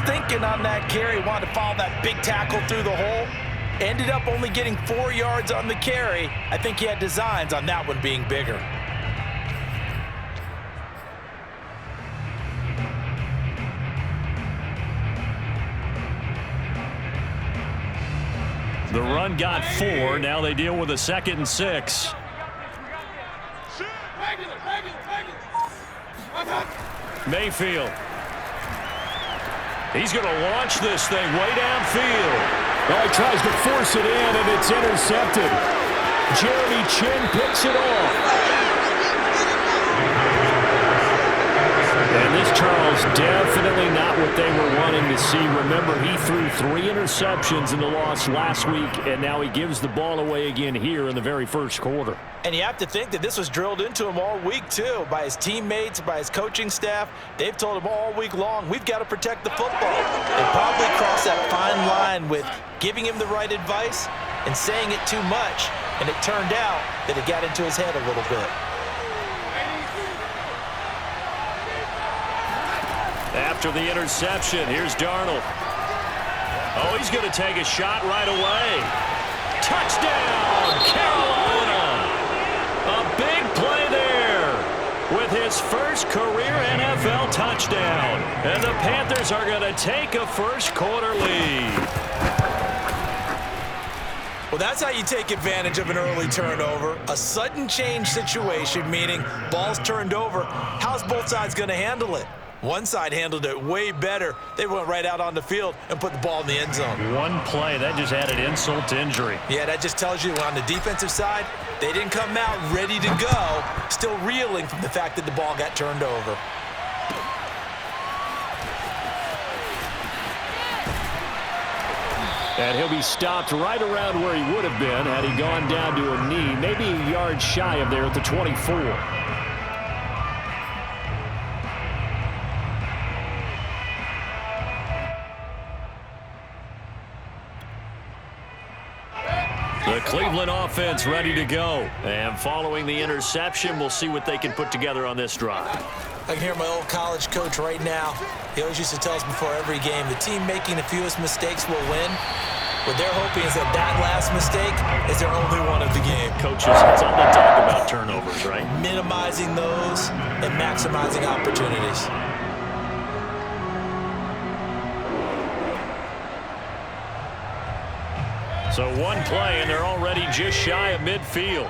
thinking on that carry. Wanted to follow that big tackle through the hole. Ended up only getting 4 yards on the carry. I think he had designs on that one being bigger. The run got 4. Now they deal with a 2nd and 6. Mayfield. He's going to launch this thing way downfield. Well, he tries to force it in, and it's intercepted. Jeremy Chin picks it off. And this, Charles, definitely not what they were wanting to see. Remember, he threw 3 interceptions in the loss last week, and now he gives the ball away again here in the very first quarter. And you have to think that this was drilled into him all week, too, by his teammates, by his coaching staff. They've told him all week long, we've got to protect the football. They probably crossed that fine line with giving him the right advice and saying it too much, and it turned out that it got into his head a little bit. After the interception, here's Darnold. Oh, he's going to take a shot right away. Touchdown, Carolina! A big play there with his first career NFL touchdown. And the Panthers are going to take a first quarter lead. Well, that's how you take advantage of an early turnover. A sudden change situation, meaning ball's turned over. How's both sides going to handle it? One side handled it way better. They went right out on the field and put the ball in the end zone. One play, that just added insult to injury. Yeah, that just tells you on the defensive side, they didn't come out ready to go, still reeling from the fact that the ball got turned over. And he'll be stopped right around where he would have been had he gone down to a knee, maybe a yard shy of there at the 24. The Cleveland offense ready to go. And following the interception, we'll see what they can put together on this drive. I can hear my old college coach right now. He always used to tell us before every game, the team making the fewest mistakes will win. What they're hoping is that that last mistake is their only one of the game. Coaches, it's all they talk about turnovers, right? Minimizing those and maximizing opportunities. So one play, and they're already just shy of midfield.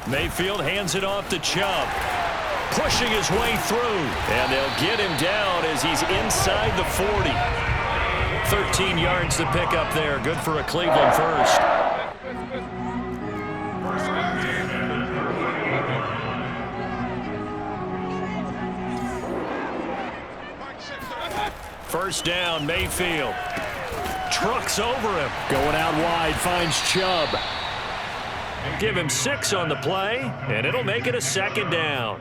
Mayfield hands it off to Chubb. Pushing his way through. And they'll get him down as he's inside the 40. 13 yards to pick up there. Good for a Cleveland first. First down, Mayfield. Trucks over him. Going out wide, finds Chubb. Give him 6 on the play, and it'll make it a 2nd down.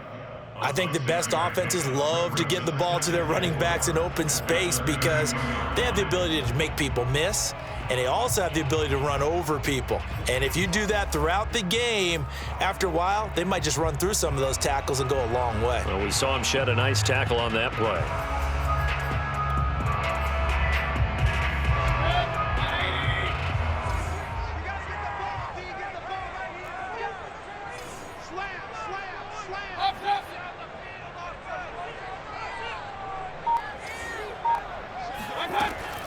I think the best offenses love to get the ball to their running backs in open space because they have the ability to make people miss, and they also have the ability to run over people. And if you do that throughout the game, after a while, they might just run through some of those tackles and go a long way. Well, we saw him shed a nice tackle on that play.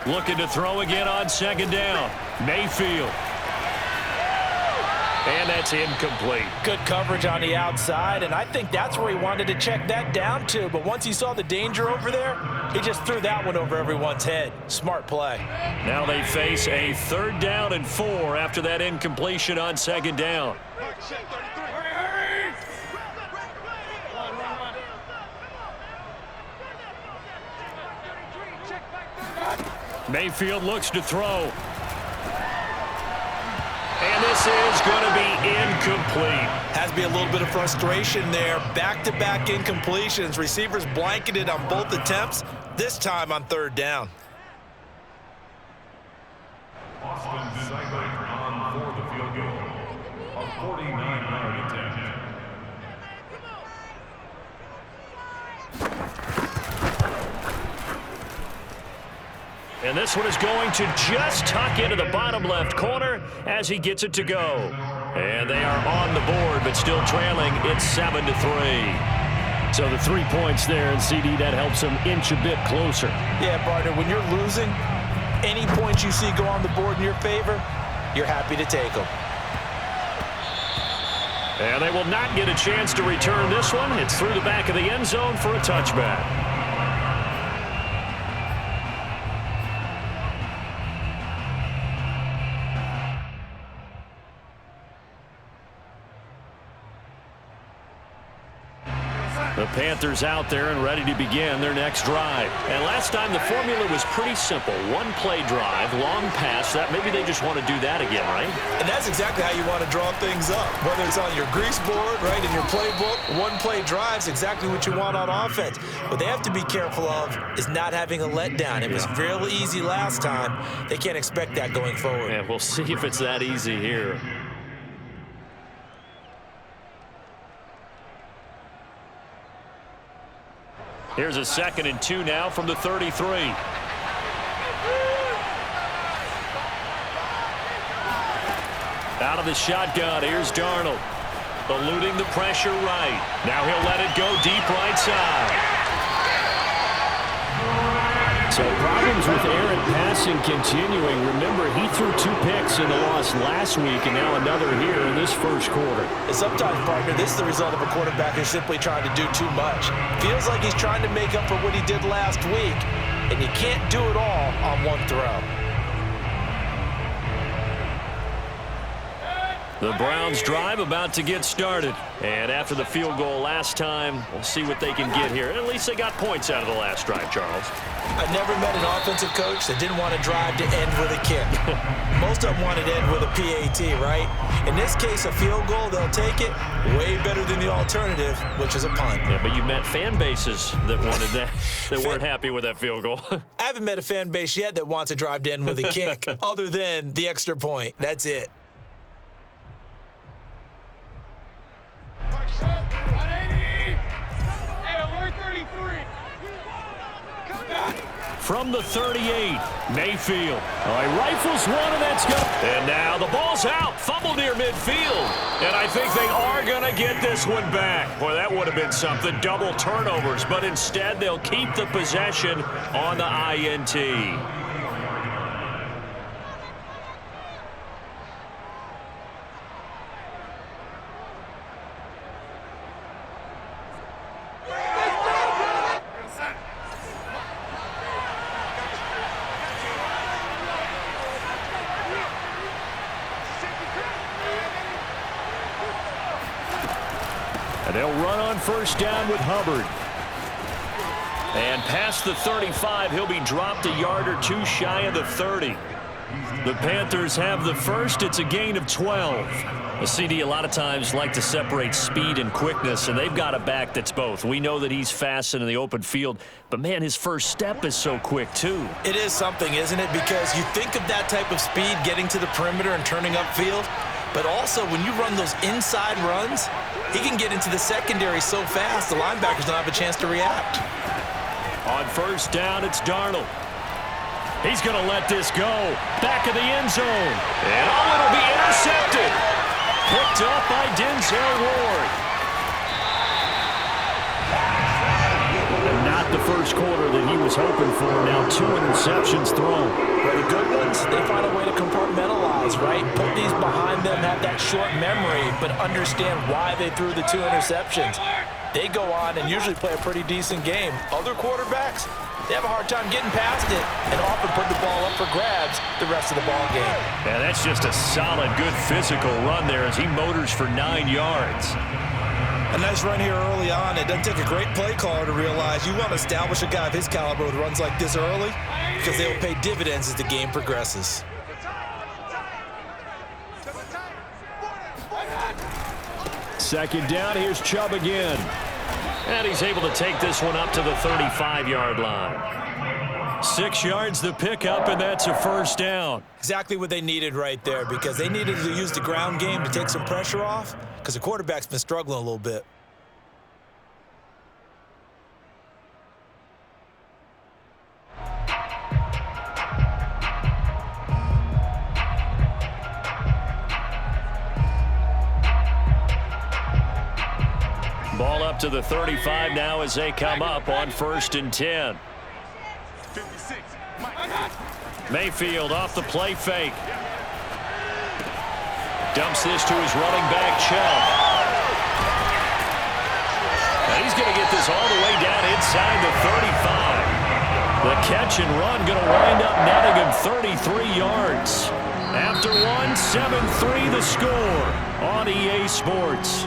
Looking to throw again on 2nd down. Mayfield. And that's incomplete. Good coverage on the outside, and I think that's where he wanted to check that down to. But once he saw the danger over there, he just threw that one over everyone's head. Smart play. Now they face a 3rd down and 4 after that incompletion on 2nd down. Mayfield looks to throw. And this is going to be incomplete. Has to be a little bit of frustration there. Back-to-back incompletions. Receivers blanketed on both attempts, this time on 3rd down. Austin Steiger on for the field goal. A 49-yard attempt. And this one is going to just tuck into the bottom left corner as he gets it to go. And they are on the board, but still trailing. It's 7-3. So the 3 points there, and CD, that helps them inch a bit closer. Yeah, partner, when you're losing, any points you see go on the board in your favor, you're happy to take them. And they will not get a chance to return this one. It's through the back of the end zone for a touchback. The Panthers out there and ready to begin their next drive. And last time the formula was pretty simple. One play drive, long pass. That maybe they just want to do that again, right? And that's exactly how you want to draw things up. Whether it's on your grease board, right, in your playbook, one play drive's exactly what you want on offense. What they have to be careful of is not having a letdown. It was real easy last time. They can't expect that going forward. And we'll see if it's that easy here. Here's a 2nd and 2 now from the 33. Out of the shotgun, here's Darnold. Eluding the pressure right. Now he'll let it go deep right side. So problems with errant passing continuing. Remember, he threw 2 picks in the loss last week, and now another here in this first quarter. And sometimes, partner, this is the result of a quarterback who's simply trying to do too much. Feels like he's trying to make up for what he did last week, and you can't do it all on one throw. The Browns drive about to get started. And after the field goal last time, we'll see what they can get here. At least they got points out of the last drive, Charles. I never met an offensive coach that didn't want to drive to end with a kick. Most of them wanted to end with a PAT, right? In this case, a field goal, they'll take it. Way better than the alternative, which is a punt. Yeah, but you met fan bases that wanted that, that weren't happy with that field goal. I haven't met a fan base yet that wants to drive to end with a kick, other than the extra point. That's it. From the 38, Mayfield. He rifles one, and that's good. And now the ball's out. Fumble near midfield. And I think they are going to get this one back. Boy, that would have been something. Double turnovers. But instead, they'll keep the possession on the INT. They'll run on first down with Hubbard. And past the 35, he'll be dropped a yard or two shy of the 30. The Panthers have the first. It's a gain of 12. The CD a lot of times like to separate speed and quickness, and they've got a back that's both. We know that he's fast in the open field, but, man, his first step is so quick, too. It is something, isn't it? Because you think of that type of speed getting to the perimeter and turning upfield, but also when you run those inside runs, he can get into the secondary so fast the linebackers don't have a chance to react. On first down, it's Darnold. He's going to let this go. Back of the end zone. And it'll be intercepted. Picked up by Denzel Ward. And not the first quarter that he was hoping for. Now 2 interceptions thrown. But the good ones, they find a way to compartmentalize, right? Put these behind them, have that short memory, but understand why they threw the 2 interceptions. They go on and usually play a pretty decent game. Other quarterbacks, they have a hard time getting past it and often put the ball up for grabs the rest of the ball game. Yeah, that's just a solid, good physical run there as he motors for 9 yards. A nice run here early on. It doesn't take a great play caller to realize you want to establish a guy of his caliber with runs like this early because they will pay dividends as the game progresses. Second down, here's Chubb again. And he's able to take this one up to the 35-yard line. 6 yards the pickup, and that's a first down. Exactly what they needed right there because they needed to use the ground game to take some pressure off because the quarterback's been struggling a little bit. Out to the 35 now as they come up on 1st and 10. Mayfield off the play fake. Dumps this to his running back, Chubb. And he's going to get this all the way down inside the 35. The catch and run going to wind up netting him 33 yards. After one, 7-3 the score on EA Sports.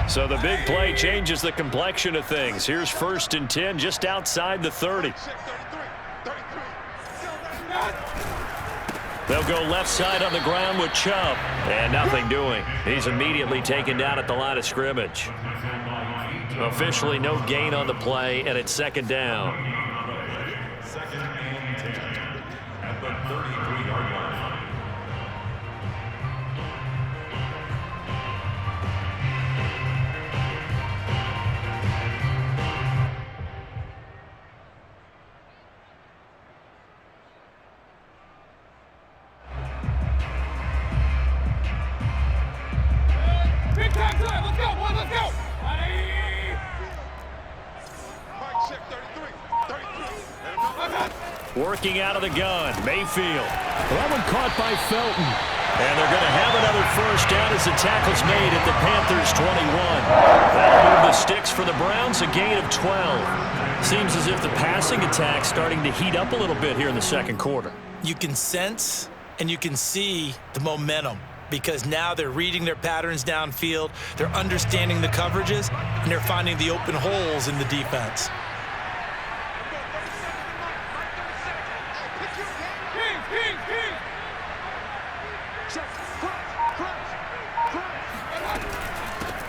So the big play changes the complexion of things. Here's 1st and 10 just outside the 30. They'll go left side on the ground with Chubb. And nothing doing. He's immediately taken down at the line of scrimmage. Officially no gain on the play, and it's 2nd down. 2nd and 10 at the 33-yard line. Working out of the gun, Mayfield. That one caught by Felton. And they're going to have another 1st down as the tackle's made at the Panthers' 21. That'll move the sticks for the Browns, a gain of 12. Seems as if the passing attack's starting to heat up a little bit here in the 2nd quarter. You can sense and you can see the momentum because now they're reading their patterns downfield, they're understanding the coverages, and they're finding the open holes in the defense.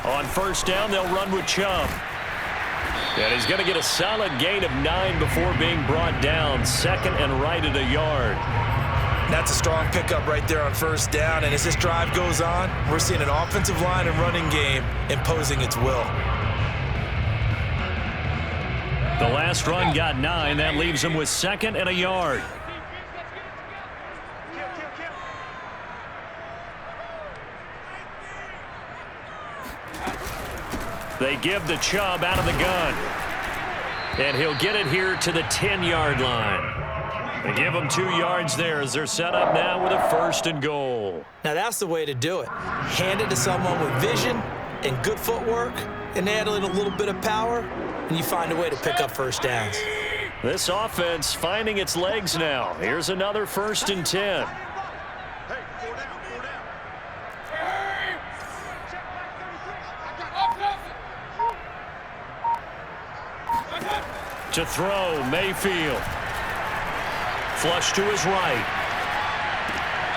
On 1st down, they'll run with Chubb. And he's going to get a solid gain of 9 before being brought down. 2nd and right at a yard. That's a strong pickup right there on 1st down. And as this drive goes on, we're seeing an offensive line and running game imposing its will. The last run got 9. That leaves him with 2nd and a yard. They give the Chubb out of the gun. And he'll get it here to the 10-yard line. They give him 2 yards there as they're set up now with a 1st and goal. Now that's the way to do it. Hand it to someone with vision and good footwork, and add a little bit of power, and you find a way to pick up 1st downs. This offense finding its legs now. Here's another 1st and 10. To throw, Mayfield. Flush to his right.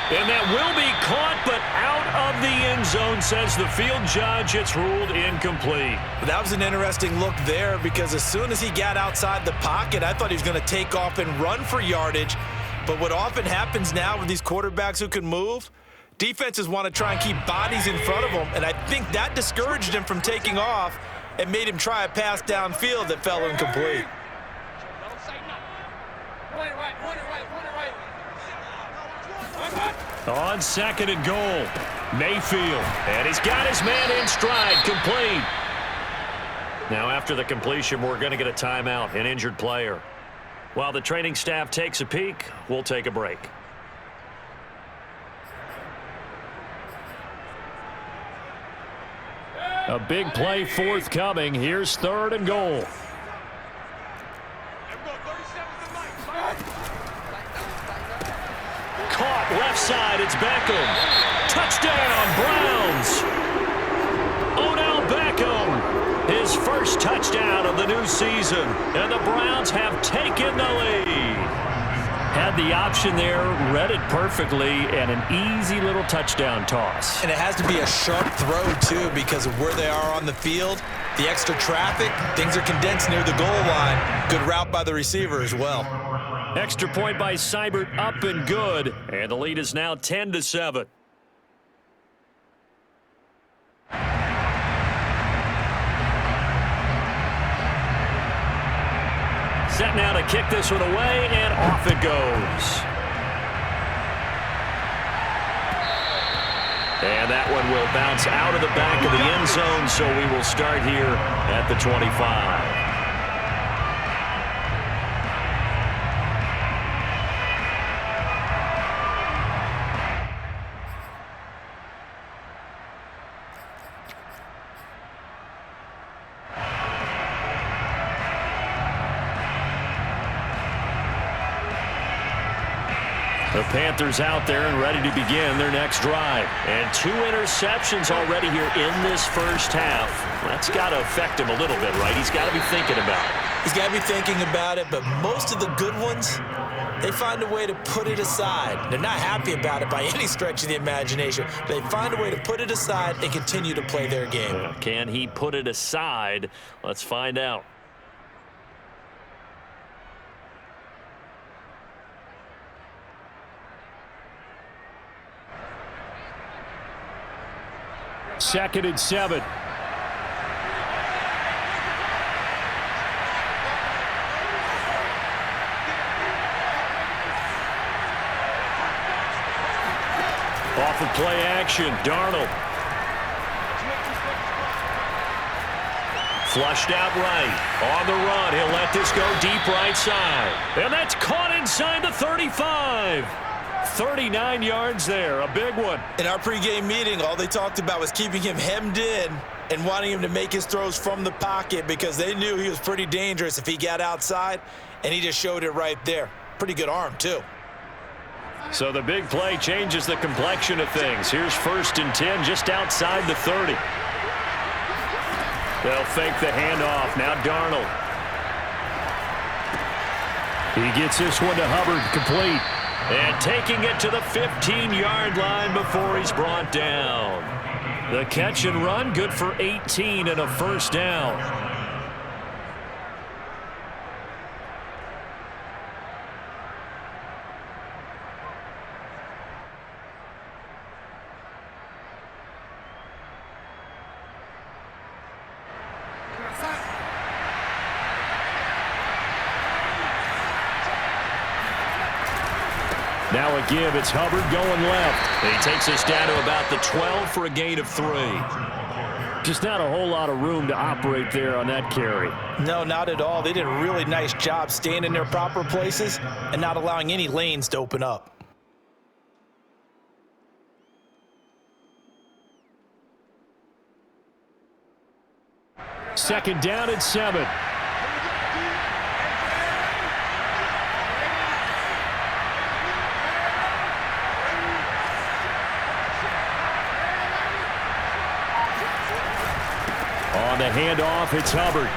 And that will be caught, but out of the end zone, says the field judge. It's ruled incomplete. That was an interesting look there because as soon as he got outside the pocket, I thought he was going to take off and run for yardage. But what often happens now with these quarterbacks who can move, defenses want to try and keep bodies in front of them, and I think that discouraged him from taking off and made him try a pass downfield that fell incomplete. On 2nd and goal, Mayfield. And he's got his man in stride, complete. Now after the completion, we're going to get a timeout, an injured player. While the training staff takes a peek, we'll take a break. A big play forthcoming. Here's 3rd and goal. Caught left side. It's Beckham. Touchdown, Browns. Odell Beckham. His first touchdown of the new season. And the Browns have taken the lead. Had the option there, read it perfectly, and an easy little touchdown toss. And it has to be a sharp throw, too, because of where they are on the field. The extra traffic, things are condensed near the goal line. Good route by the receiver as well. Extra point by Seibert, up and good. And the lead is now 10-7. Set now to kick this one away, and off it goes. And that one will bounce out of the back of the end zone, so we will start here at the 25. The Panthers out there and ready to begin their next drive. And 2 interceptions already here in this first half. That's got to affect him a little bit, right? He's got to be thinking about it. He's got to be thinking about it, but most of the good ones, they find a way to put it aside. They're not happy about it by any stretch of the imagination. They find a way to put it aside and continue to play their game. Can he put it aside? Let's find out. Second and 7. Off of play action, Darnold. Flushed out right. On the run, he'll let this go deep right side. And that's caught inside the 35. 39 yards there, a big one. In our pregame meeting, all they talked about was keeping him hemmed in and wanting him to make his throws from the pocket because they knew he was pretty dangerous if he got outside, and he just showed it right there. Pretty good arm, too. So the big play changes the complexion of things. Here's 1st and 10 just outside the 30. They'll fake the handoff. Now Darnold. He gets this one to Hubbard, complete. And taking it to the 15-yard line before he's brought down. The catch and run, good for 18 and a first down. Now a give. It's Hubbard going left. He takes us down to about the 12 for a gain of 3. Just not a whole lot of room to operate there on that carry. No, not at all. They did a really nice job staying in their proper places and not allowing any lanes to open up. Second down and 7. On the handoff, it's Hubbard.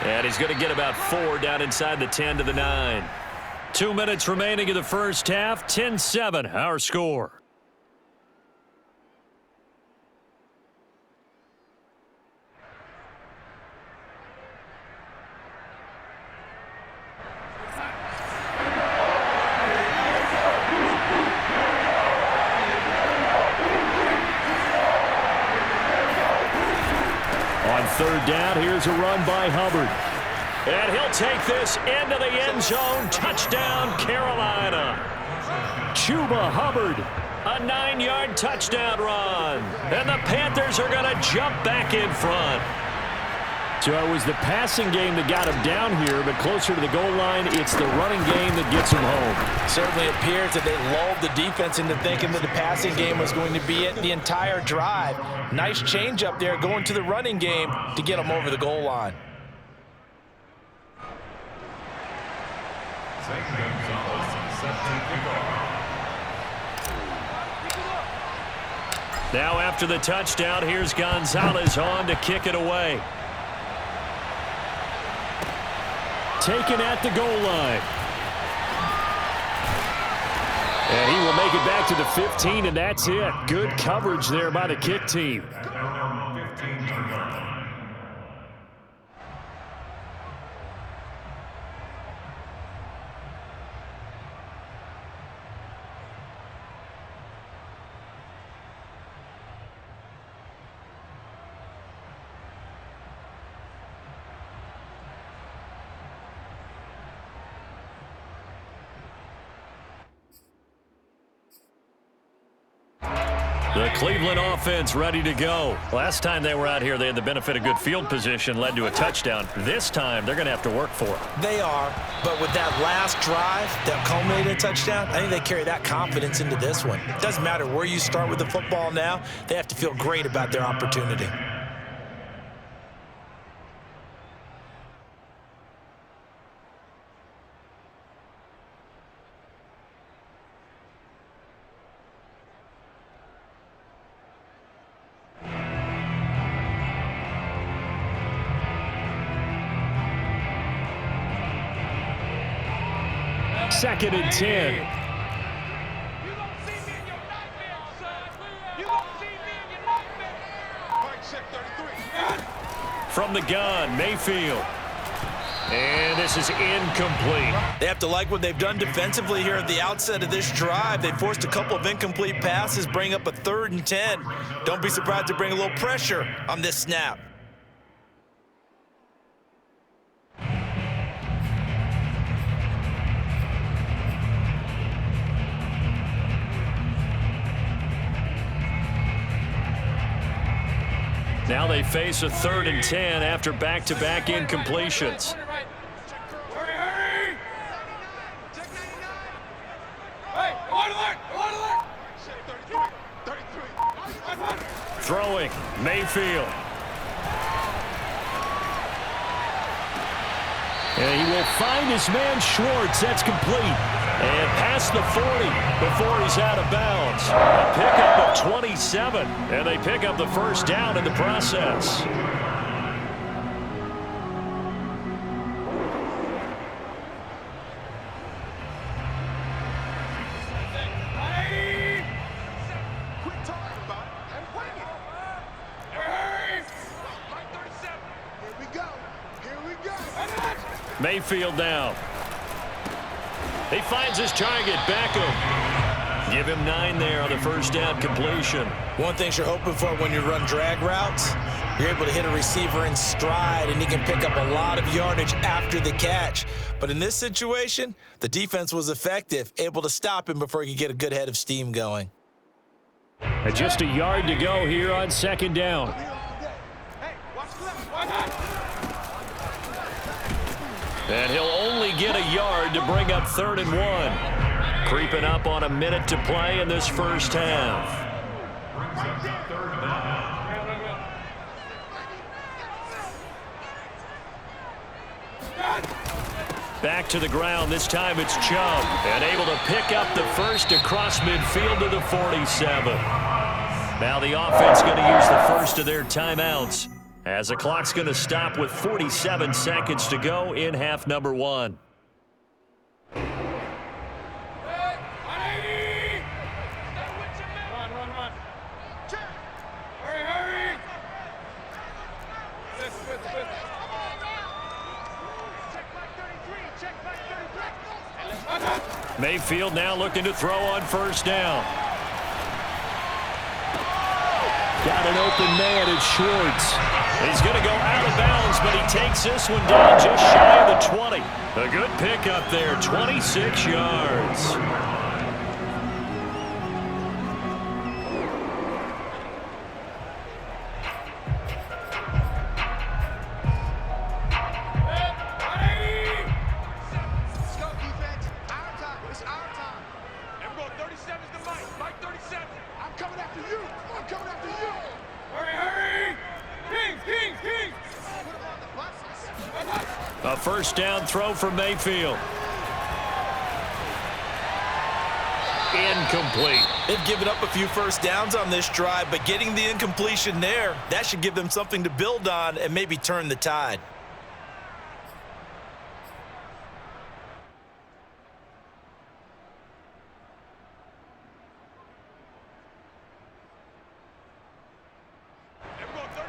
And he's going to get about 4 down inside the 10 to the 9. 2 minutes remaining in the first half. 10-7, our score. Third down, here's a run by Hubbard. And he'll take this into the end zone. Touchdown, Carolina. Chuba Hubbard. A 9-yard touchdown run. And the Panthers are going to jump back in front. So it was the passing game that got him down here, but closer to the goal line, it's the running game that gets him home. Certainly appears that they lulled the defense into thinking that the passing game was going to be it the entire drive. Nice change up there going to the running game to get them over the goal line. Now after the touchdown, here's Gonzalez on to kick it away. Taken at the goal line. And he will make it back to the 15, and that's it. Good coverage there by the kick team. The Cleveland offense ready to go. Last time they were out here, they had the benefit of good field position, led to a touchdown. This time, they're going to have to work for it. They are, but with that last drive that culminated in a touchdown, I think they carry that confidence into this one. It doesn't matter where you start with the football now. They have to feel great about their opportunity. Second and 10. From the gun, Mayfield. And this is incomplete. They have to like what they've done defensively here at the outset of this drive. They forced a couple of incomplete passes, bring up a 3rd and 10. Don't be surprised to bring a little pressure on this snap. Now they face a 3rd and 10 after back-to-back incompletions. Throwing, Mayfield. And he will find his man Schwartz. That's complete. And past the 40 before he's out of bounds. A pickup of 27, and they pick up the first down in the process. Mayfield now. He finds his target, Beckham. Give him 9 there on the first down completion. One thing you're hoping for when you run drag routes, you're able to hit a receiver in stride, and he can pick up a lot of yardage after the catch. But in this situation, the defense was effective, able to stop him before he could get a good head of steam going. And just a yard to go here on 2nd down. And he'll only get a yard to bring up 3rd and 1. Creeping up on a minute to play in this first half. Back to the ground. This time it's Chubb. And able to pick up the first across midfield to the 47. Now the offense going to use the first of their timeouts, as the clock's going to stop with 47 seconds to go in half number 1. Mayfield now looking to throw on first down. Got an open man at Schwartz. He's going to go out of bounds, but he takes this one down just shy of the 20. A good pickup there, 26 yards. A first down throw for Mayfield. Incomplete. They've given up a few first downs on this drive, but getting the incompletion there, that should give them something to build on and maybe turn the tide.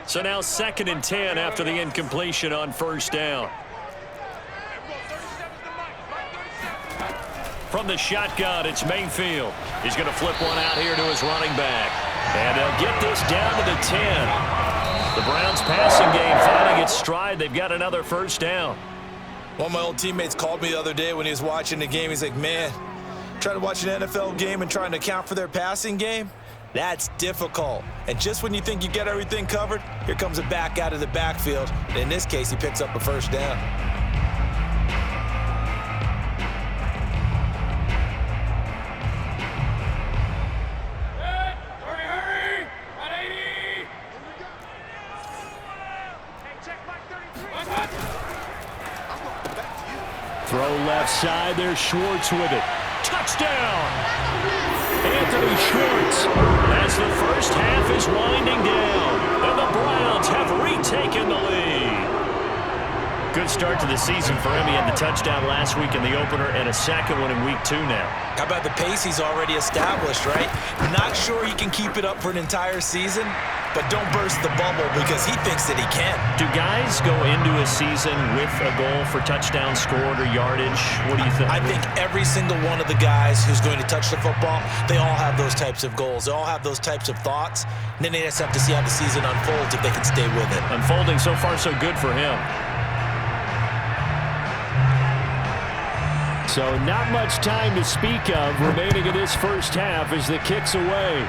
So now 2nd and 10 after the incompletion on first down. From the shotgun, it's Mayfield. He's going to flip one out here to his running back. And they'll get this down to the 10. The Browns passing game finding its stride. They've got another first down. One of my old teammates called me the other day when he was watching the game. He's like, man, trying to watch an NFL game and trying to account for their passing game, That's difficult. And just when you think you get everything covered, here comes a back out of the backfield. And in this case, he picks up a first down. Throw left side. There's Schwartz with it. Touchdown! Anthony Schwartz. As the first half is winding down, and the Browns have retaken the lead. Good start to the season for him. He had the touchdown last week in the opener and a second one in week 2 now. How about the pace he's already established, right? Not sure he can keep it up for an entire season, but don't burst the bubble because he thinks that he can. Do guys go into a season with a goal for touchdown scored or yardage? What do you think? I think every single one of the guys who's going to touch the football, they all have those types of goals. They all have those types of thoughts. And then they just have to see how the season unfolds if they can stay with it. Unfolding so far so good for him. So not much time to speak of remaining in this first half as the kick's away.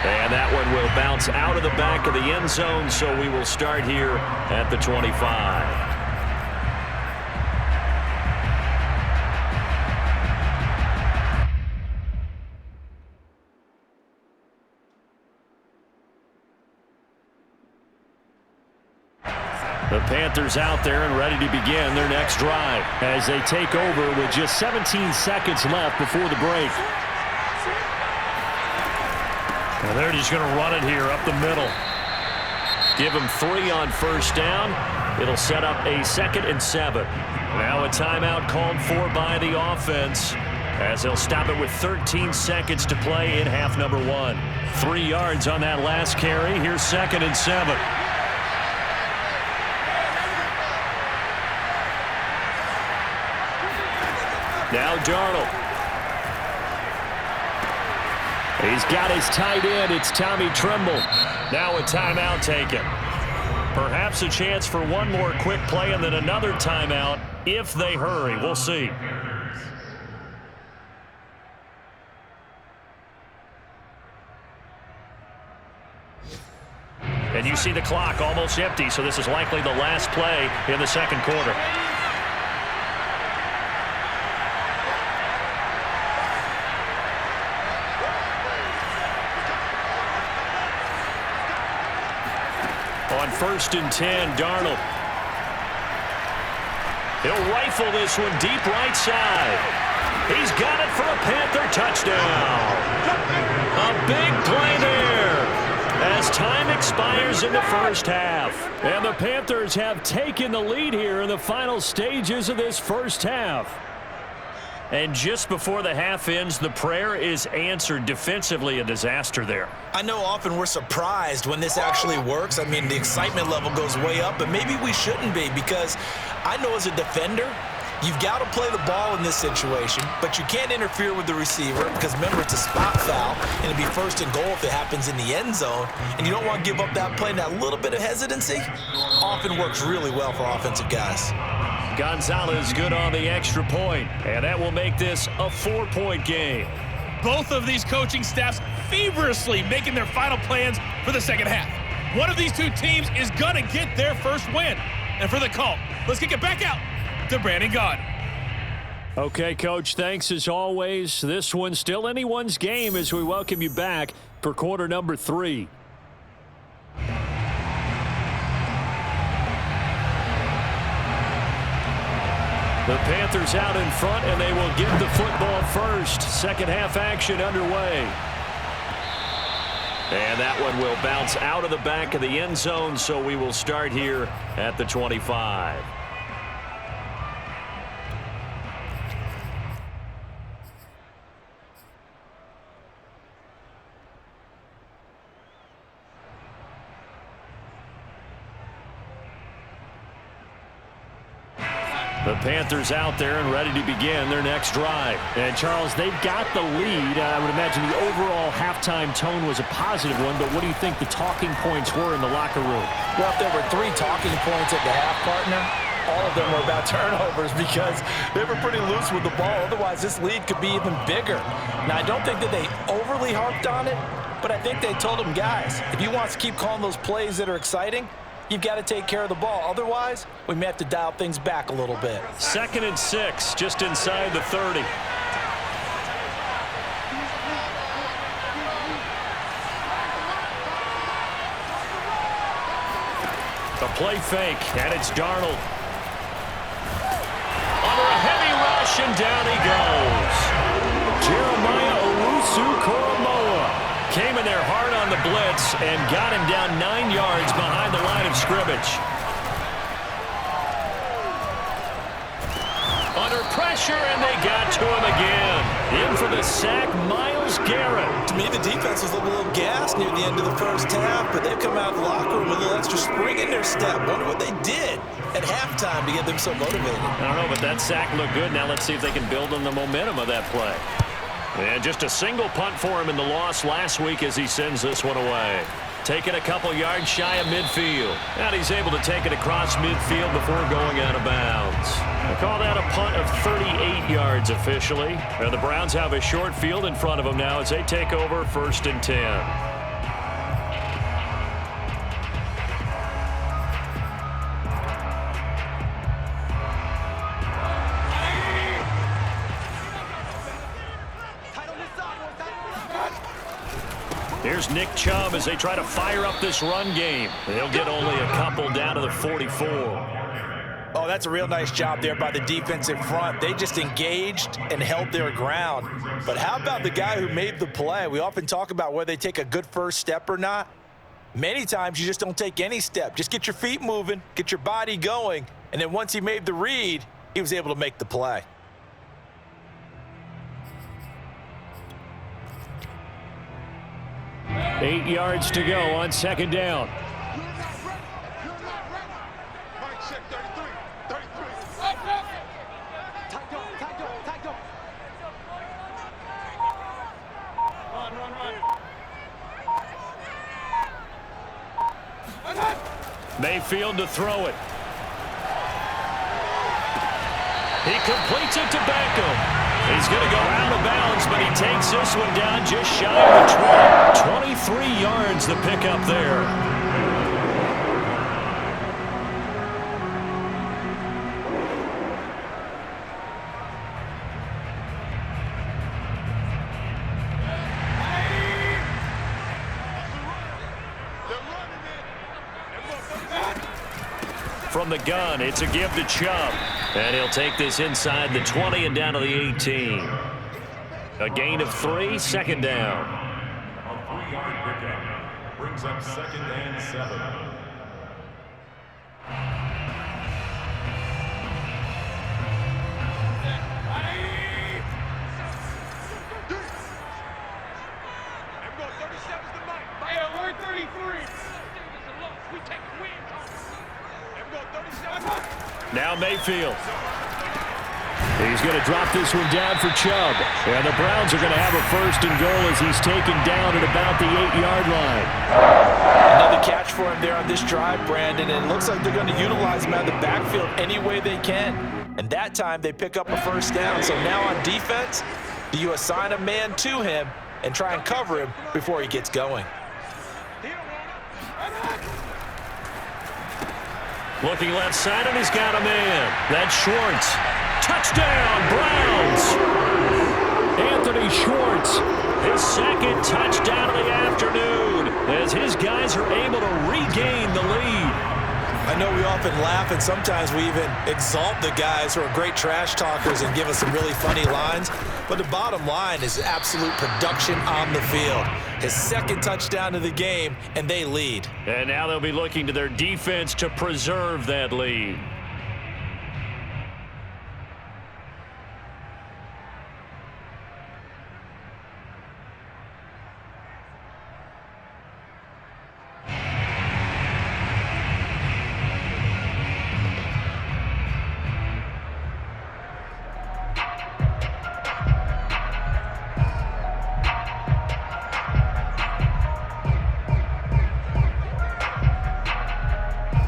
And that one will bounce out of the back of the end zone, so we will start here at the 25. The Panthers out there and ready to begin their next drive as they take over with just 17 seconds left before the break. Well, they're just going to run it here up the middle. Give them 3 on first down. It'll set up a 2nd and 7. Now a timeout called for by the offense as they'll stop it with 13 seconds to play in half number 1. 3 yards on that last carry. Here's 2nd and 7. Now Darnold. He's got his tight end. It's Tommy Tremble. Now a timeout taken. Perhaps a chance for one more quick play and then another timeout if they hurry. We'll see. And you see the clock almost empty, so this is likely the last play in the second quarter. On 1st and 10, Darnold. He'll rifle this one deep right side. He's got it for a Panther touchdown. A big play there as time expires in the first half. And the Panthers have taken the lead here in the final stages of this first half. And just before the half ends, the prayer is answered. Defensively, a disaster there. I know often we're surprised when this actually works. I mean, the excitement level goes way up, but maybe we shouldn't be because I know as a defender, you've got to play the ball in this situation, but you can't interfere with the receiver because, remember, it's a spot foul, and it'll be 1st and goal if it happens in the end zone, and you don't want to give up that play. And that little bit of hesitancy often works really well for offensive guys. Gonzalez good on the extra point, and that will make this a 4-point game. Both of these coaching staffs feverishly making their final plans for the second half. One of these two teams is going to get their first win. And for the call, let's kick it back out to Brandon Gaudin. Okay, Coach, thanks as always. This one's still anyone's game as we welcome you back for quarter number 3. The Panthers out in front, and they will get the football first. Second half action underway. And that one will bounce out of the back of the end zone, so we will start here at the 25. The Panthers out there and ready to begin their next drive. And, Charles, they've got the lead. I would imagine the overall halftime tone was a positive one, but what do you think the talking points were in the locker room? Well, if there were 3 talking points at the half, partner, all of them were about turnovers because they were pretty loose with the ball. Otherwise, this lead could be even bigger. Now, I don't think that they overly harped on it, but I think they told them, guys, if you want to keep calling those plays that are exciting, you've got to take care of the ball. Otherwise, we may have to dial things back a little bit. 2nd and 6, just inside the 30. A play fake, and it's Darnold. Under a heavy rush, and down he goes. Jeremiah Owusu-Koramoah came in there hard on the blitz and got him down 9 yards behind the line of scrimmage. Under pressure, and they got to him again. In for the sack, Myles Garrett. To me, the defense was a little gassed near the end of the first half, but they've come out of the locker room with a little extra spring in their step. Wonder what they did at halftime to get them so motivated. I don't know, but that sack looked good. Now let's see if they can build on the momentum of that play. And just a single punt for him in the loss last week as he sends this one away. Taking a couple yards shy of midfield. And he's able to take it across midfield before going out of bounds. I call that a punt of 38 yards officially. And the Browns have a short field in front of them now as they take over 1st and 10. Here's Nick Chubb as they try to fire up this run game. They'll get only a couple down to the 44. Oh, that's a real nice job there by the defensive front. They just engaged and held their ground. But how about the guy who made the play? We often talk about whether they take a good first step or not. Many times you just don't take any step. Just get your feet moving, get your body going, and then once he made the read, he was able to make the play. Eight yards to go on 2nd down. Mayfield to throw it. He completes it to Beckham. He's going to go out of bounds, but he takes this one down just shy of the 20. 23 yards the pickup there. From the gun, it's a give to Chubb. And he'll take this inside the 20 and down to the 18. A gain of 3, 2nd down. A 3-yard pickup brings up 2nd and 7. Now Mayfield. He's going to drop this one down for Chubb. And the Browns are going to have a 1st and goal as he's taken down at about the 8-yard line. Another catch for him there on this drive, Brandon, and it looks like they're going to utilize him out of the backfield any way they can. And that time they pick up a 1st down. So now on defense, do you assign a man to him and try and cover him before he gets going? Looking left side, and he's got a man. That's Schwartz. Touchdown, Browns! Anthony Schwartz. His 2nd touchdown of the afternoon as his guys are able to regain the lead. I know we often laugh, and sometimes we even exalt the guys who are great trash talkers and give us some really funny lines. But the bottom line is absolute production on the field. His 2nd touchdown of the game, and they lead. And now they'll be looking to their defense to preserve that lead.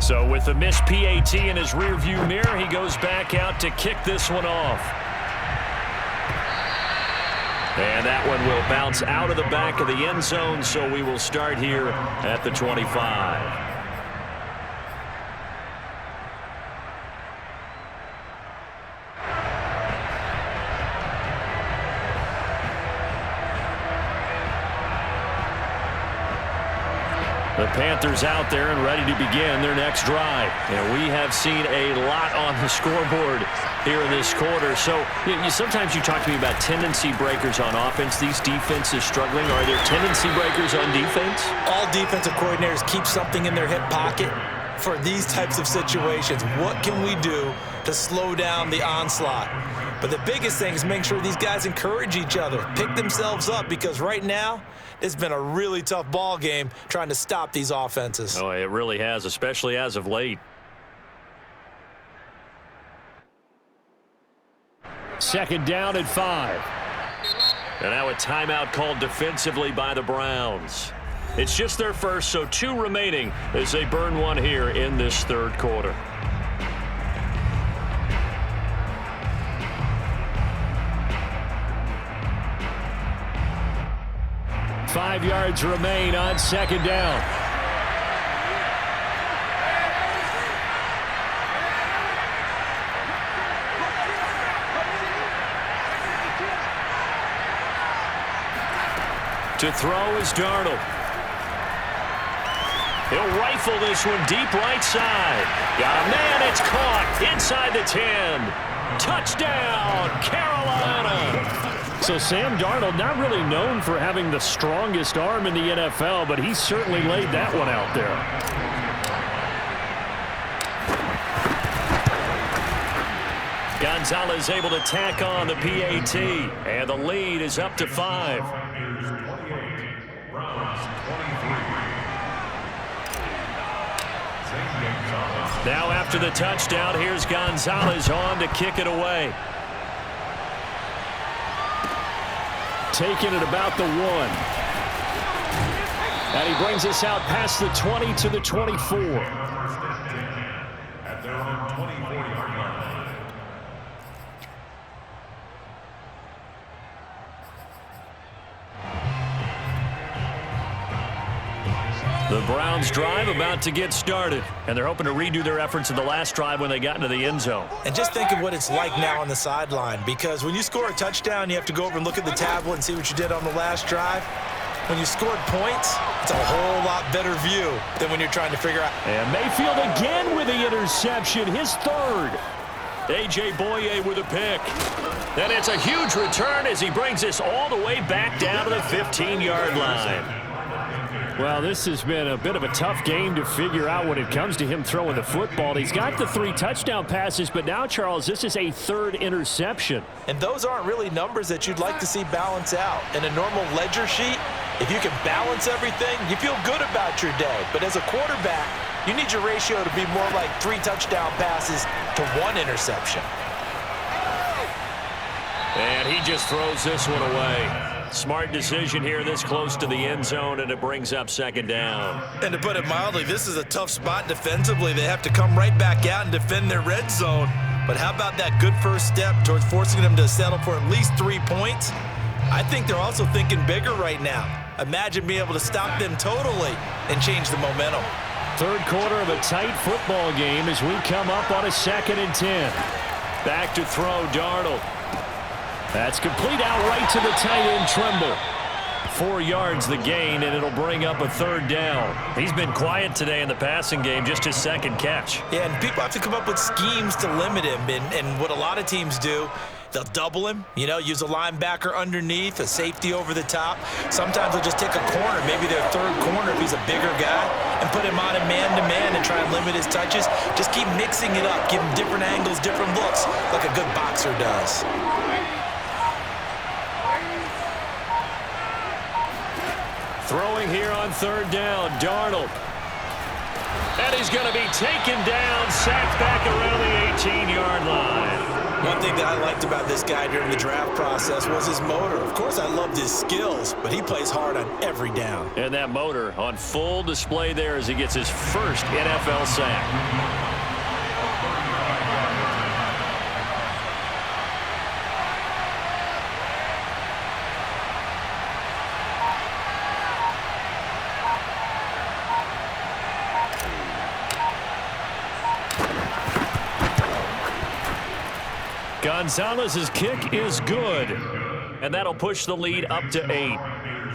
So So with the missed PAT in his rearview mirror, he goes back out to kick this one off. And that one will bounce out of the back of the end zone, so we will start here at the 25. The Panthers out there and ready to begin their next drive. And we have seen a lot on the scoreboard here in this quarter. So sometimes you talk to me about tendency breakers on offense. These defenses struggling. Are there tendency breakers on defense? All defensive coordinators keep something in their hip pocket for these types of situations. What can we do to slow down the onslaught? But the biggest thing is making sure these guys encourage each other, pick themselves up, because right now it's been a really tough ball game trying to stop these offenses. Oh, it really has, especially as of late. Second down at 5. And now a timeout called defensively by the Browns. It's just their first, so 2 remaining as they burn one here in this third quarter. Five yards remain on second down. To throw is Darnold. He'll rifle this one deep right side. Got a man, it's caught inside the 10. Touchdown, Carolina. So Sam Darnold, not really known for having the strongest arm in the NFL, but he certainly laid that one out there. Gonzalez able to tack on the PAT, and the lead is up to 5. Now after the touchdown, here's Gonzalez on to kick it away. Taking it about the 1. And he brings us out past the 20 to the 24. At their own 24-yard line. The Browns drive about to get started, and they're hoping to redo their efforts in the last drive when they got into the end zone. And just think of what it's like now on the sideline, because when you score a touchdown, you have to go over and look at the tablet and see what you did on the last drive. When you scored points, it's a whole lot better view than when you're trying to figure out. And Mayfield again with the interception, his third. A.J. Boye with a pick. Then it's a huge return as he brings us all the way back down to the 15-yard line. Well, this has been a bit of a tough game to figure out when it comes to him throwing the football. He's got the 3 touchdown passes, but now, Charles, this is a 3rd interception. And those aren't really numbers that you'd like to see balance out. In a normal ledger sheet, if you can balance everything, you feel good about your day. But as a quarterback, you need your ratio to be more like 3 touchdown passes to 1 interception. And he just throws this one away. Smart decision here this close to the end zone, and it brings up second down. And to put it mildly, this is a tough spot defensively. They have to come right back out and defend their red zone. But how about that good first step towards forcing them to settle for at least 3 points? I think they're also thinking bigger right now. Imagine being able to stop them totally and change the momentum. Third quarter of a tight football game as we come up on a 2nd and 10. Back to throw, Darnold. That's complete out right to the tight end, Tremble. 4 yards the gain, and it'll bring up a 3rd down. He's been quiet today in the passing game, just his 2nd catch. Yeah, and people have to come up with schemes to limit him. And what a lot of teams do, they'll double him, use a linebacker underneath, a safety over the top. Sometimes they'll just take a corner, maybe their 3rd corner if he's a bigger guy, and put him on a man-to-man and try and limit his touches. Just keep mixing it up, give him different angles, different looks, like a good boxer does. Throwing here on 3rd down, Darnold. And he's going to be taken down, sacked back around the 18-yard line. One thing that I liked about this guy during the draft process was his motor. Of course, I loved his skills, but he plays hard on every down. And that motor on full display there as he gets his first NFL sack. Gonzalez's kick is good, and that'll push the lead up to 8.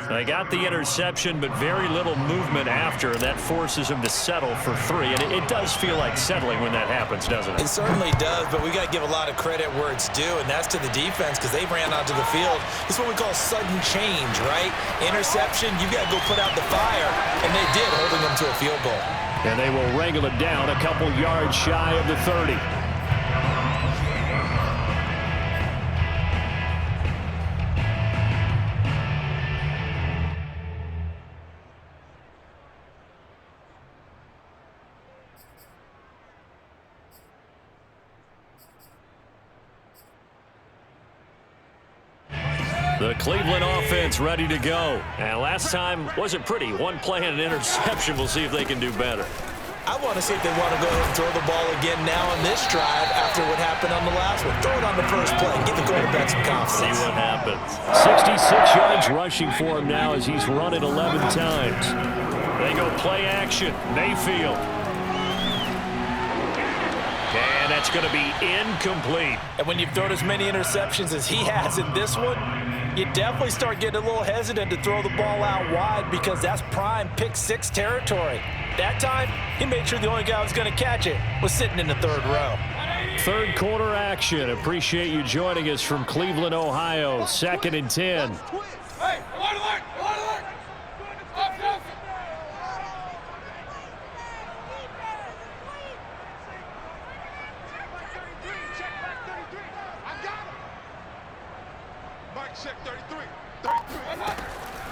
They got the interception, but very little movement after, and that forces him to settle for 3. And it does feel like settling when that happens, doesn't it? It certainly does, but we got to give a lot of credit where it's due, and that's to the defense because they ran onto the field. This is what we call sudden change, right? Interception, you got to go put out the fire, and they did, holding them to a field goal. And they will wrangle it down a couple yards shy of the 30. The Cleveland offense ready to go. And last time wasn't pretty. One play and an interception. We'll see if they can do better. I want to see if they want to go ahead and throw the ball again now on this drive after what happened on the last one. Throw it on the first play. Give the quarterback some confidence. See what happens. 66 yards rushing for him now as he's run it 11 times. They go play action. Mayfield. And that's going to be incomplete. And when you've thrown as many interceptions as he has in this one, you definitely start getting a little hesitant to throw the ball out wide because that's prime pick 6 territory. That time, he made sure the only guy who was going to catch it was sitting in the third row. Third quarter action. Appreciate you joining us from Cleveland, Ohio. 2nd and 10. Hey,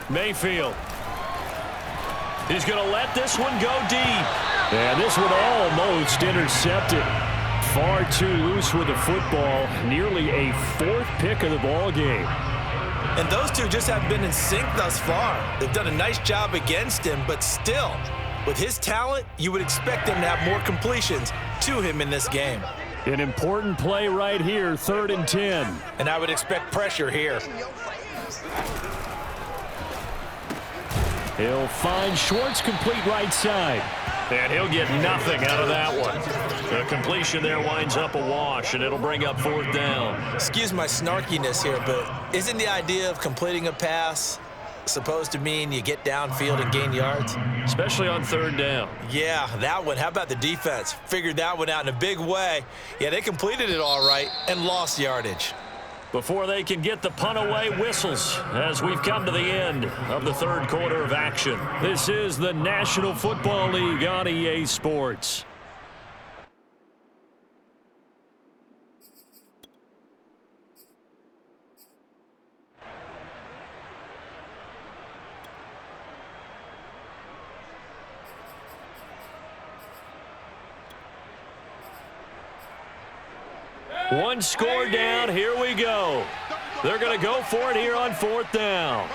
Mayfield. He's going to let this one go deep. And this one almost intercepted. Far too loose with the football. Nearly a 4th pick of the ball game. And those two just haven't been in sync thus far. They've done a nice job against him, but still, with his talent, you would expect him to have more completions to him in this game. An important play right here, 3rd and 10. And I would expect pressure here. He'll find Schwartz complete right side. And he'll get nothing out of that one. The completion there winds up a wash, and it'll bring up 4th down. Excuse my snarkiness here, but isn't the idea of completing a pass supposed to mean you get downfield and gain yards? Especially on 3rd down. Yeah, that one. How about the defense? Figured that one out in a big way. Yeah, they completed it all right and lost yardage. Before they can get the punt away, whistles as we've come to the end of the 3rd quarter of action. This is the National Football League on EA Sports. One score down. Here we go. They're going to go for it here on 4th down.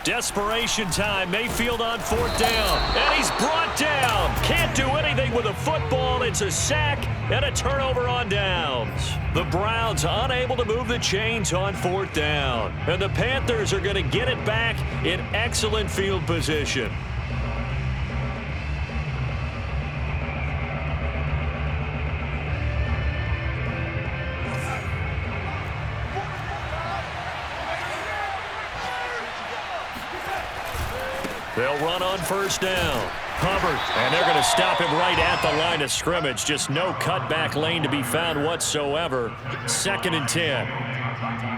Desperation time. Mayfield on 4th down. And he's brought down. Can't do anything with a football. It's a sack and a turnover on downs. The Browns unable to move the chains on 4th down. And the Panthers are going to get it back in excellent field position. They'll run on 1st down. Hubbard, and they're going to stop him right at the line of scrimmage. Just no cutback lane to be found whatsoever. 2nd and 10.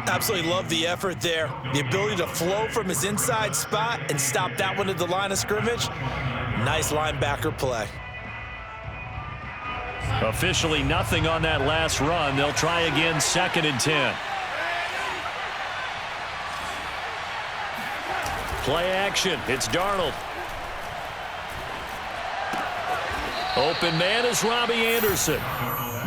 Absolutely love the effort there. The ability to flow from his inside spot and stop that one at the line of scrimmage. Nice linebacker play. Officially nothing on that last run. They'll try again 2nd and 10. Play action. It's Darnold. Open man is Robbie Anderson.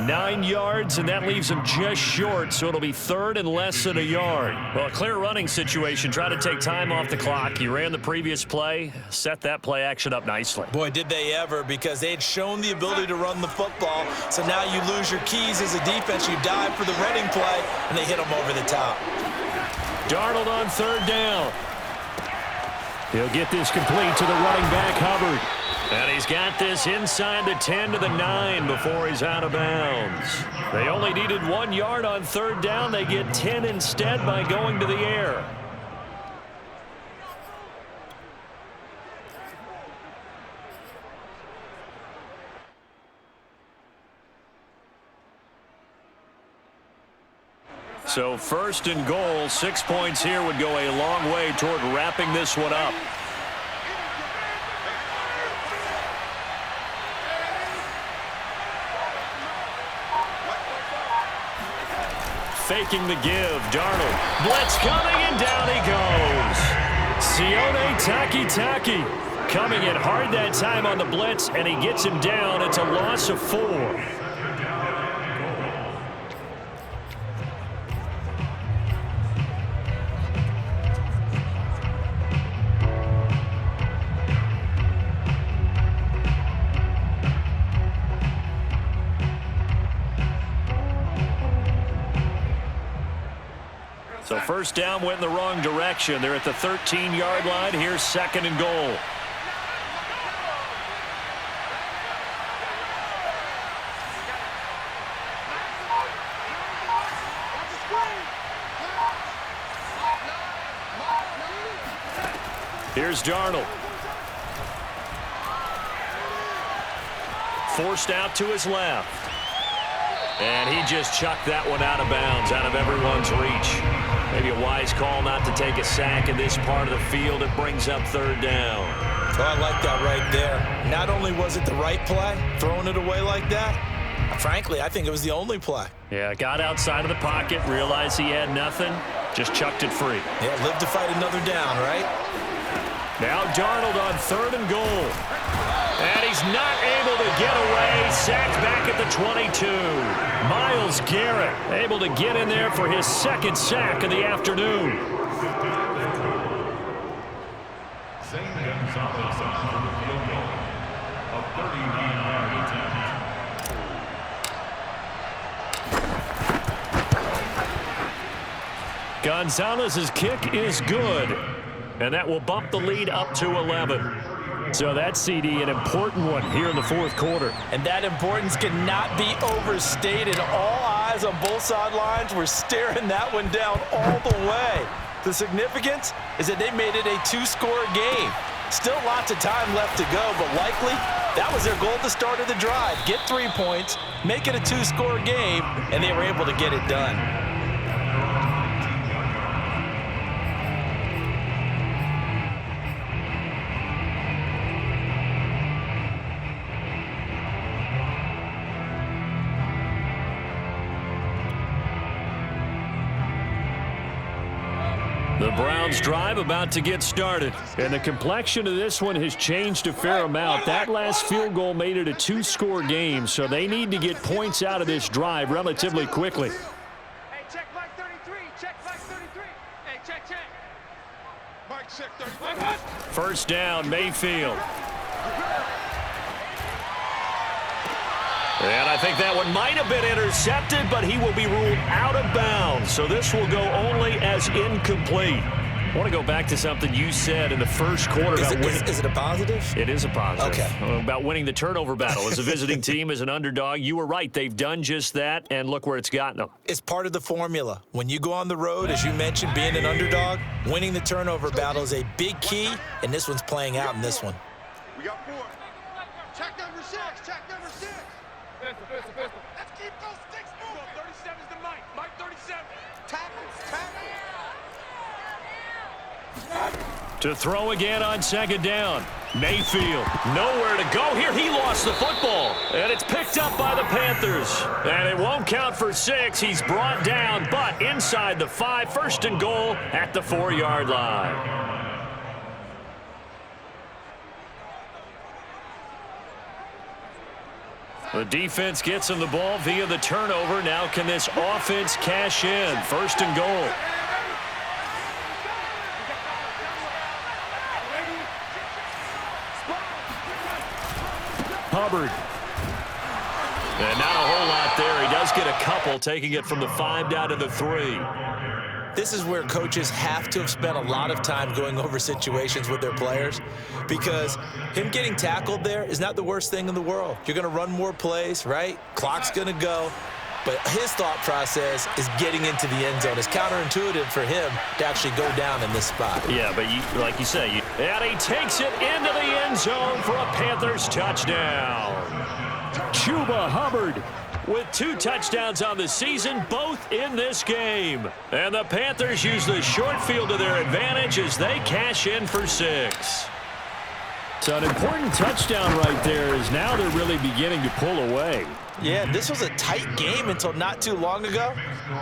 9 yards, and that leaves him just short, so it'll be 3rd and less than a yard. Well, a clear running situation. Try to take time off the clock. You ran the previous play, set that play action up nicely. Boy, did they ever, because they had shown the ability to run the football. So now you lose your keys as a defense. You dive for the running play, and they hit them over the top. Darnold on 3rd down. He'll get this complete to the running back, Hubbard. And he's got this inside the 10 to the 9 before he's out of bounds. They only needed 1 yard on 3rd down. They get 10 instead by going to the air. So 1st and goal, 6 points here would go a long way toward wrapping this one up. Faking the give, Darnold. Blitz coming, and down he goes. Sione Takitaki coming in hard that time on the blitz, and he gets him down. It's a loss of 4. So 1st down went in the wrong direction. They're at the 13-yard line. Here's 2nd and goal. Here's Darnold. Forced out to his left. And he just chucked that one out of bounds, out of everyone's reach. Maybe a wise call not to take a sack in this part of the field. It brings up 3rd down. Oh, I like that right there. Not only was it the right play, throwing it away like that, frankly, I think it was the only play. Yeah, got outside of the pocket, realized he had nothing, just chucked it free. Yeah, live to fight another down, right? Now Darnold on 3rd and goal. And he's not able to get away. Sacked back at the 22. Myles Garrett able to get in there for his 2nd sack of the afternoon. St. Gonzalez on the field goal. A 39-yard attempt. Gonzalez's kick is good. And that will bump the lead up to 11. So that CD, an important one here in the 4th quarter. And that importance cannot be overstated. All eyes on both sidelines were staring that one down all the way. The significance is that they made it a 2-score game. Still lots of time left to go, but likely that was their goal at the start of the drive. Get 3 points, make it a 2-score game, and they were able to get it done. The Browns drive about to get started. And the complexion of this one has changed a fair amount. That last field goal made it a 2-score game, so they need to get points out of this drive relatively quickly. Hey, check Mike 33. Check Mike 33. Hey, check. Mike, check 33. 1st down, Mayfield. And I think that one might have been intercepted, but he will be ruled out of bounds. So this will go only as incomplete. I want to go back to something you said in the 1st quarter about winning. Is it a positive? It is a positive. Okay. About winning the turnover battle as a visiting team, as an underdog. You were right. They've done just that, and look where it's gotten them. It's part of the formula. When you go on the road, as you mentioned, being an underdog, winning the turnover battle is a big key, and this one's playing out in this one. We got 4. Check number 6. Check number 6. Let's keep those sticks moving. 37's the Mike. Mike 37. Tackles. To throw again on 2nd down. Mayfield, nowhere to go here. He lost the football, and it's picked up by the Panthers. And it won't count for 6. He's brought down, but inside the 5. 1st and goal at the 4-yard line. The defense gets him the ball via the turnover. Now can this offense cash in? First and goal. Hubbard. And not a whole lot there. He does get a couple, taking it from the 5 down to the 3. This is where coaches have to have spent a lot of time going over situations with their players, because him getting tackled there is not the worst thing in the world. You're going to run more plays, right? Clock's going to go. But his thought process is getting into the end zone. It's counterintuitive for him to actually go down in this spot. Yeah, but like you say, and he takes it into the end zone for a Panthers touchdown. Chuba Hubbard with 2 touchdowns on the season, both in this game. And the Panthers use the short field to their advantage as they cash in for 6. So an important touchdown right there, is now they're really beginning to pull away. Yeah, this was a tight game until not too long ago.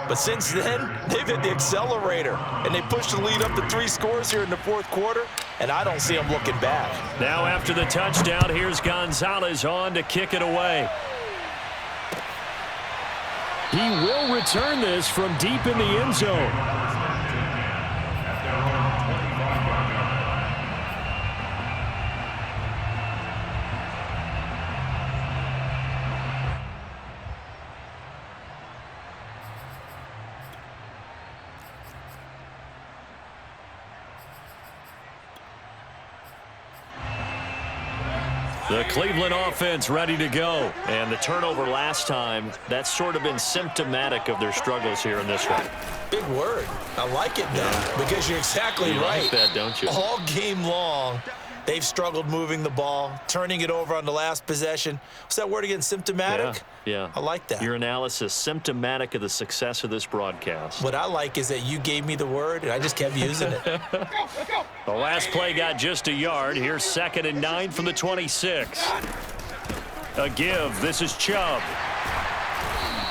But since then, they've hit the accelerator, and they pushed the lead up to 3 scores here in the 4th quarter, and I don't see them looking back. Now after the touchdown, here's Gonzalez on to kick it away. He will return this from deep in the end zone. The Cleveland offense ready to go. And the turnover last time, that's sort of been symptomatic of their struggles here in this one. Big word. I like it, though, because you're exactly right. You like that, don't you? All game long, they've struggled moving the ball, turning it over on the last possession. What's that word again? Symptomatic? Yeah. I like that. Your analysis, symptomatic of the success of this broadcast. What I like is that you gave me the word, and I just kept using it. The last play got just a yard. Here's 2nd and 9 from the 26. A give. This is Chubb.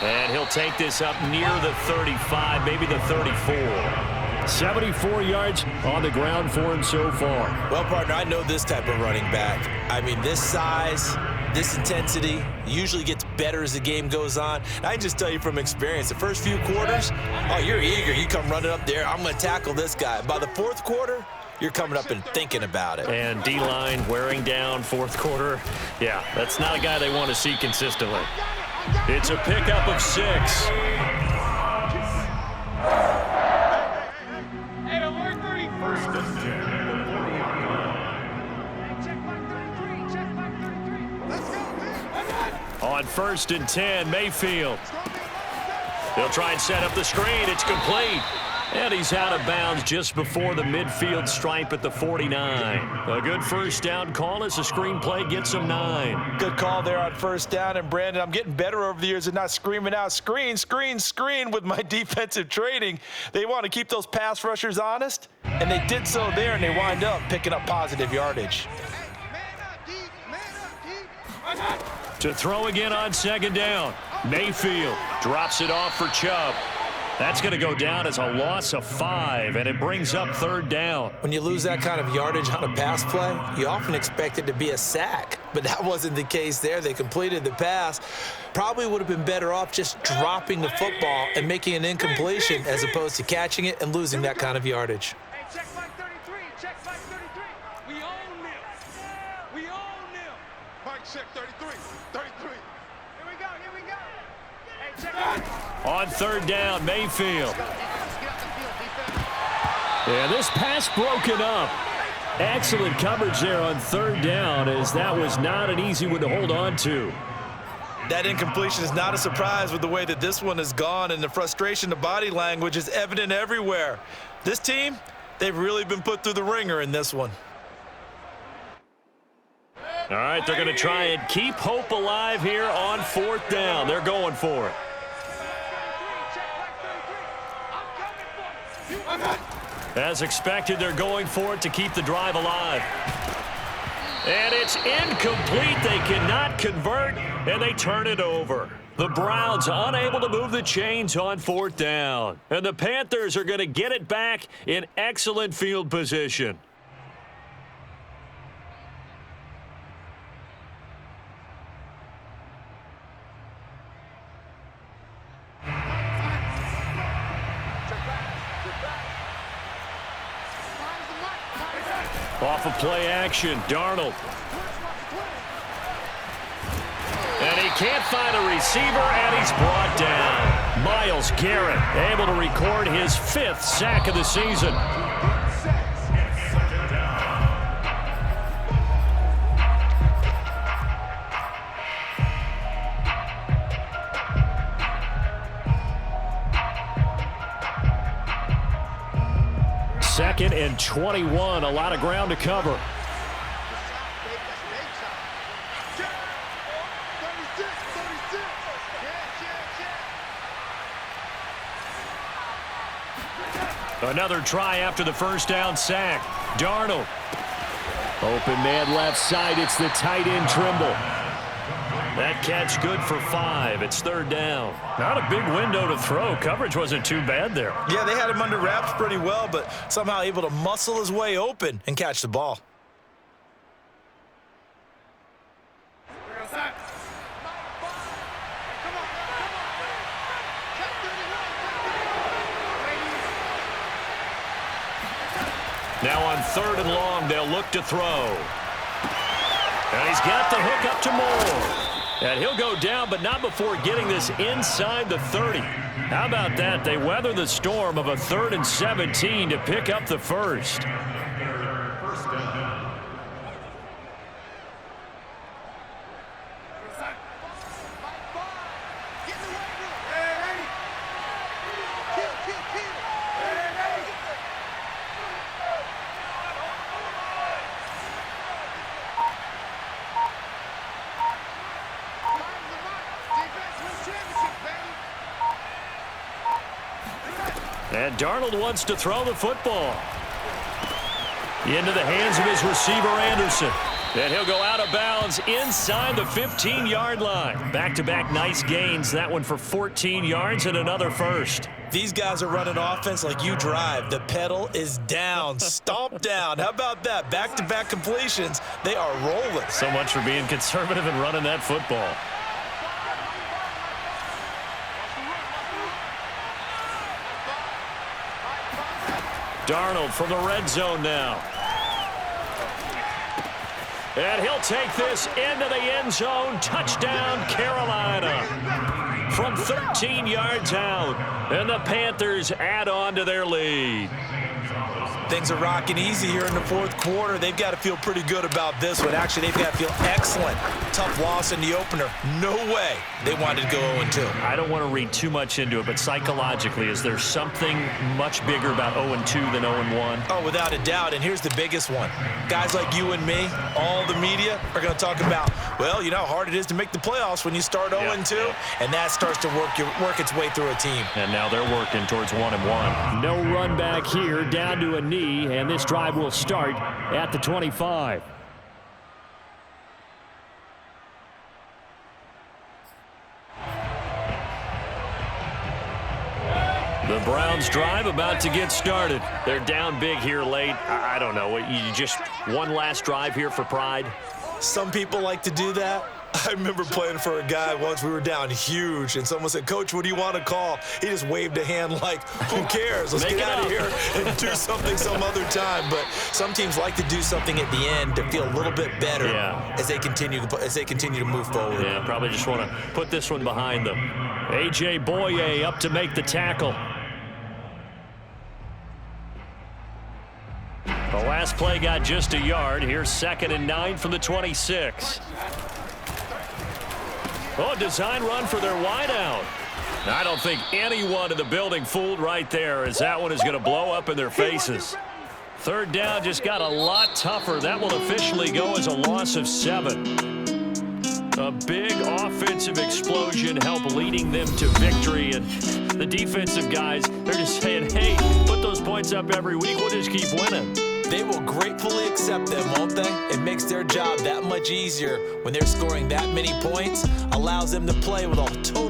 And he'll take this up near the 35, maybe the 34. 74 yards on the ground for him so far. Well, partner, I know this type of running back. I mean, this size, this intensity usually gets better as the game goes on. And I can just tell you from experience, the first few quarters, oh, you're eager. You come running up there, I'm going to tackle this guy. By the 4th quarter, you're coming up and thinking about it. And D-line wearing down 4th quarter. Yeah, that's not a guy they want to see consistently. It's a pickup of 6. On 1st and 10, Mayfield. They'll try and set up the screen. It's complete. And he's out of bounds just before the midfield stripe at the 49. A good first down call as the screen play gets him 9. Good call there on 1st down. And, Brandon, I'm getting better over the years at not screaming out, screen, screen, screen with my defensive training. They want to keep those pass rushers honest, and they did so there, and they wind up picking up positive yardage. To throw again on 2nd down. Mayfield drops it off for Chubb. That's going to go down as a loss of 5, and it brings up 3rd down. When you lose that kind of yardage on a pass play, you often expect it to be a sack, but that wasn't the case there. They completed the pass. Probably would have been better off just dropping the football and making an incompletion as opposed to catching it and losing that kind of yardage. Hey, check flag 33. Check flag 33. We own them. We own them. Mike, check 33. 33. Here we go. Here we go. Hey, check flag. On 3rd down, Mayfield. And this pass broken up. Excellent coverage there on 3rd down, as that was not an easy one to hold on to. That incompletion is not a surprise with the way that this one has gone, and the frustration, the body language is evident everywhere. This team, they've really been put through the ringer in this one. All right, they're going to try and keep hope alive here on 4th down. They're going for it. As expected, they're going for it to keep the drive alive. And it's incomplete. They cannot convert, and they turn it over. The Browns unable to move the chains on 4th down. And the Panthers are going to get it back in excellent field position. Off of play action, Darnold. And he can't find a receiver, and he's brought down. Myles Garrett able to record his 5th sack of the season. Second and 21, a lot of ground to cover. Another try after the first down sack. Darnold. Open man left side. It's the tight end Trimble. That catch good for 5. It's 3rd down. Not a big window to throw. Coverage wasn't too bad there. Yeah, they had him under wraps pretty well, but somehow able to muscle his way open and catch the ball. Now on 3rd and long, they'll look to throw. And he's got the hook up to Moore. And he'll go down, but not before getting this inside the 30. How about that? They weather the storm of a 3rd and 17 to pick up the first. And Darnold wants to throw the football. Into the hands of his receiver, Anderson. And he'll go out of bounds inside the 15-yard line. Back-to-back nice gains. That one for 14 yards and another first. These guys are running offense like you drive. The pedal is down, stomp down. How about that? Back-to-back completions. They are rolling. So much for being conservative and running that football. Darnold from the red zone now. And he'll take this into the end zone. Touchdown, Carolina. From 13 yards out. And the Panthers add on to their lead. Things are rocking easy here in the 4th quarter. They've got to feel pretty good about this one. Actually, they've got to feel excellent. Tough loss in the opener. No way they wanted to go 0-2. I don't want to read too much into it, but psychologically, is there something much bigger about 0-2 than 0-1? Oh, without a doubt, and here's the biggest one. Guys like you and me, all the media, are going to talk about, well, you know how hard it is to make the playoffs when you start 0-2, and that starts to work its way through a team. And now they're working towards 1-1. No run back here, down to a knee, and this drive will start at the 25. The Browns drive about to get started. They're down big here late. I don't know. You just one last drive here for pride? Some people like to do that. I remember playing for a guy once. We were down huge, and someone said, "Coach, what do you want to call?" He just waved a hand like, who cares? Let's get out of here and do something some other time. But some teams like to do something at the end to feel a little bit better as they continue to move forward. Yeah, probably just want to put this one behind them. A.J. Boye up to make the tackle. The last play got just a yard. Here's 2nd and 9 from the 26. Oh, design run for their wideout. I don't think anyone in the building fooled right there, as that one is going to blow up in their faces. 3rd down just got a lot tougher. That will officially go as a loss of 7. A big offensive explosion helped leading them to victory. And the defensive guys, they're just saying, hey, put those points up every week. We'll just keep winning. They will gratefully accept them, won't they? It makes their job that much easier when they're scoring that many points. Allows them to play with a total